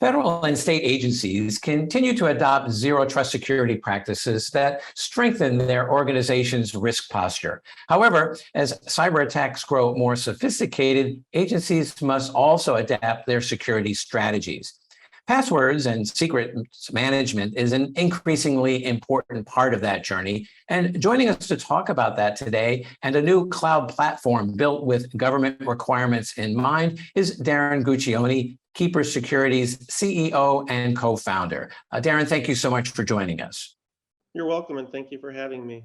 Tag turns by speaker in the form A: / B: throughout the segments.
A: Federal and state agencies continue to adopt zero trust security practices that strengthen their organization's risk posture. However, as cyber attacks grow more sophisticated, agencies must also adapt their security strategies. Passwords and secret management is an increasingly important part of that journey. And joining us to talk about that today and a new cloud platform built with government requirements in mind is Darren Guccione, Keeper Security's CEO and co-founder. Darren, thank you so much for joining us.
B: You're welcome, and thank you for having me.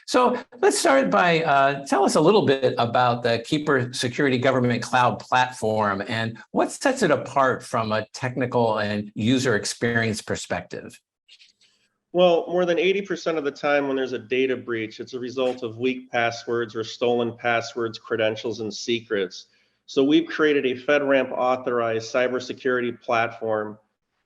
A: So let's start by tell us a little bit about the Keeper Security Government Cloud Platform and what sets it apart from a technical and user experience perspective.
B: Well, more than 80% of the time when there's a data breach, it's a result of weak passwords or stolen passwords, credentials, and secrets. So we've created a FedRAMP authorized cybersecurity platform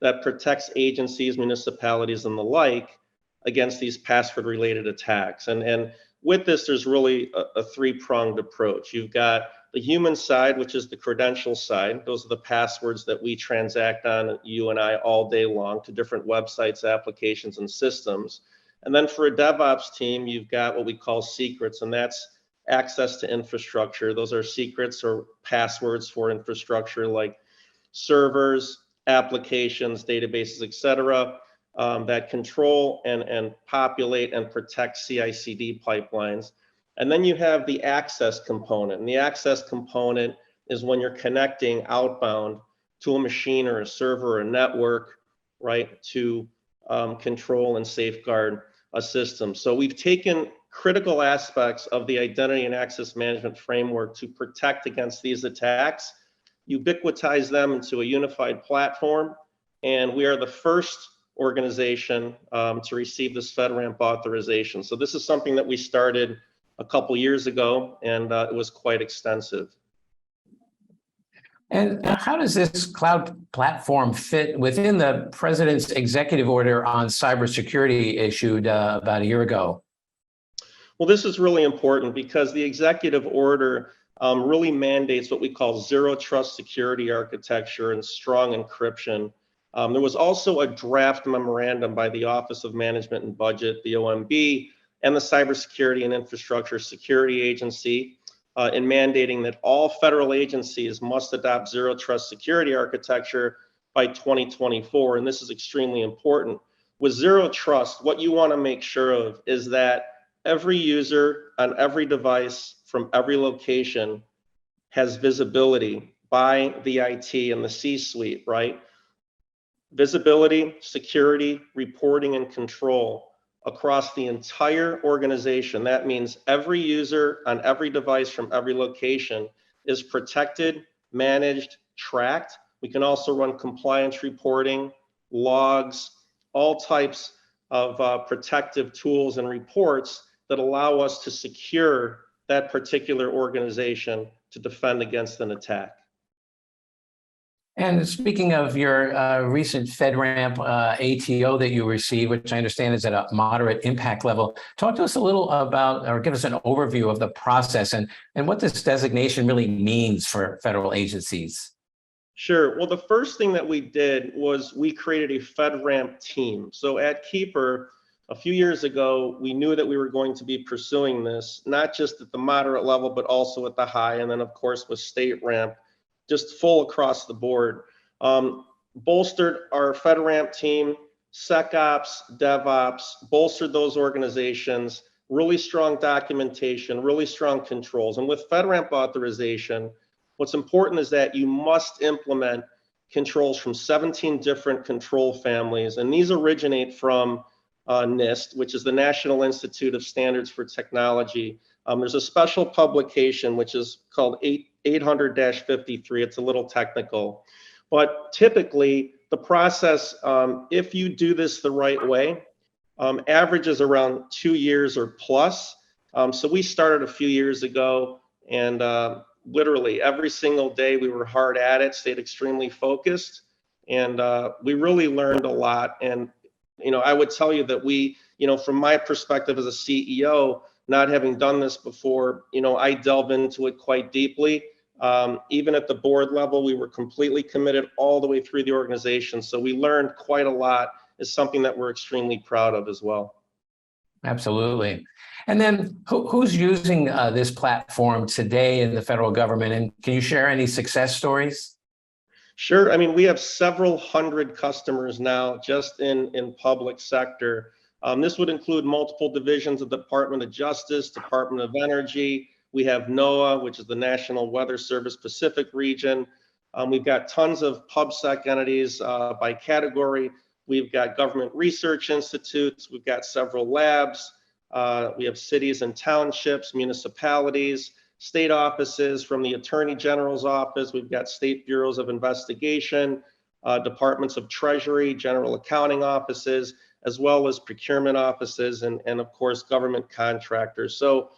B: that protects agencies, municipalities, and the like against these password-related attacks. And with this, there's really a three-pronged approach. You've got the human side, which is the credential side. Those are the passwords that we transact on, you and I, all day long to different websites, applications, and systems. And then for a DevOps team, you've got what we call secrets, and that's access to infrastructure. Those are secrets or passwords for infrastructure like servers, applications, databases, et cetera, that control and populate and protect CI/CD pipelines. And then you have the access component. And the access component is when you're connecting outbound to a machine or a server or a network, right, to control and safeguard a system. So we've taken critical aspects of the identity and access management framework to protect against these attacks, ubiquitize them into a unified platform, and we are the first organization to receive this FedRAMP authorization. So this is something that we started a couple years ago, and it was quite extensive.
A: And how does this cloud platform fit within the president's executive order on cybersecurity issued about a year ago?
B: Well, this is really important because the executive order really mandates what we call zero trust security architecture and strong encryption. There was also a draft memorandum by the Office of Management and Budget, the OMB, and the Cybersecurity and Infrastructure Security Agency in mandating that all federal agencies must adopt zero trust security architecture by 2024. And this is extremely important. With zero trust, what you want to make sure of is that every user on every device from every location has visibility by the IT and the C-suite, right? Visibility, security, reporting, and control across the entire organization. That means every user on every device from every location is protected, managed, tracked. We can also run compliance reporting, logs, all types of protective tools and reports that allow us to secure that particular organization to defend against an attack.
A: And speaking of your recent FedRAMP ATO that you received, which I understand is at a moderate impact level, talk to us a little about, or give us an overview of the process and what this designation really means for federal agencies.
B: Sure. Well, the first thing that we did was we created a FedRAMP team. So at Keeper, a few years ago, we knew that we were going to be pursuing this, not just at the moderate level, but also at the high. And then, of course, with state ramp, just full across the board. Bolstered our FedRAMP team, SecOps, DevOps, bolstered those organizations, really strong documentation, really strong controls. And with FedRAMP authorization, what's important is that you must implement controls from 17 different control families. And these originate from NIST, which is the National Institute of Standards for Technology. There's a special publication which is called 800-53. It's a little technical, but typically the process, if you do this the right way, averages around 2 years or plus. So we started a few years ago, and literally every single day we were hard at it, stayed extremely focused, and we really learned a lot. And I would tell you that we, from my perspective as a CEO, not having done this before, I delve into it quite deeply. Even at the board level, we were completely committed all the way through the organization. So we learned quite a lot. Is something that we're extremely proud of as well.
A: Absolutely. And then who's using this platform today in the federal government? And can you share any success stories?
B: Sure. I mean, we have several hundred customers now just in public sector. This would include multiple divisions of the Department of Justice, Department of Energy. We have NOAA, which is the National Weather Service Pacific region. We've got tons of PubSec entities by category. We've got government research institutes. We've got several labs. We have cities and townships, municipalities, state offices from the Attorney General's office. We've got state bureaus of investigation, departments of treasury, general accounting offices, as well as procurement offices, and of course, government contractors. So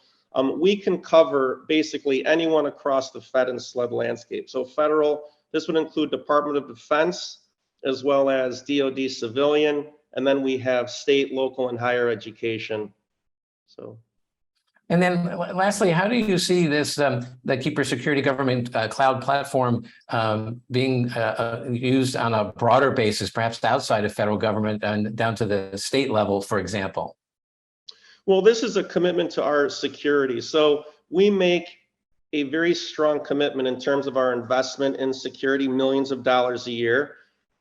B: we can cover basically anyone across the Fed and SLED landscape. So federal, this would include Department of Defense, as well as DoD civilian, and then we have state, local, and higher education. So.
A: And then lastly, how do you see this, the Keeper Security Government Cloud Platform being used on a broader basis, perhaps outside of federal government and down to the state level, for example?
B: Well, this is a commitment to our security. So we make a very strong commitment in terms of our investment in security, millions of dollars a year.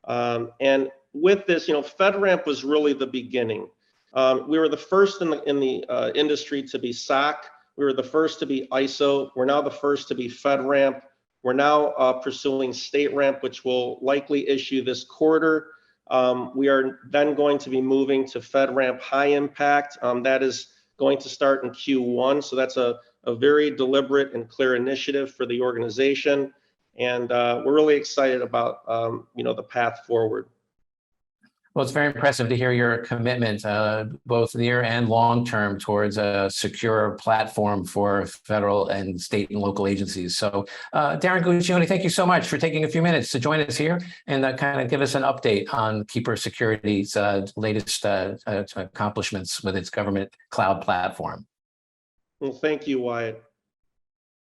B: And with this, FedRAMP was really the beginning. We were the first in the industry to be SOC. We were the first to be ISO. We're now the first to be FedRAMP. We're now pursuing StateRAMP, which will likely issue this quarter. We are then going to be moving to FedRAMP High Impact. That is going to start in Q1. So that's a very deliberate and clear initiative for the organization. And we're really excited about the path forward.
A: Well, it's very impressive to hear your commitment, both near and long term, towards a secure platform for federal and state and local agencies. So, Darren Guccione, thank you so much for taking a few minutes to join us here and kind of give us an update on Keeper Security's latest accomplishments with its government cloud platform.
B: Well, thank you, Wyatt.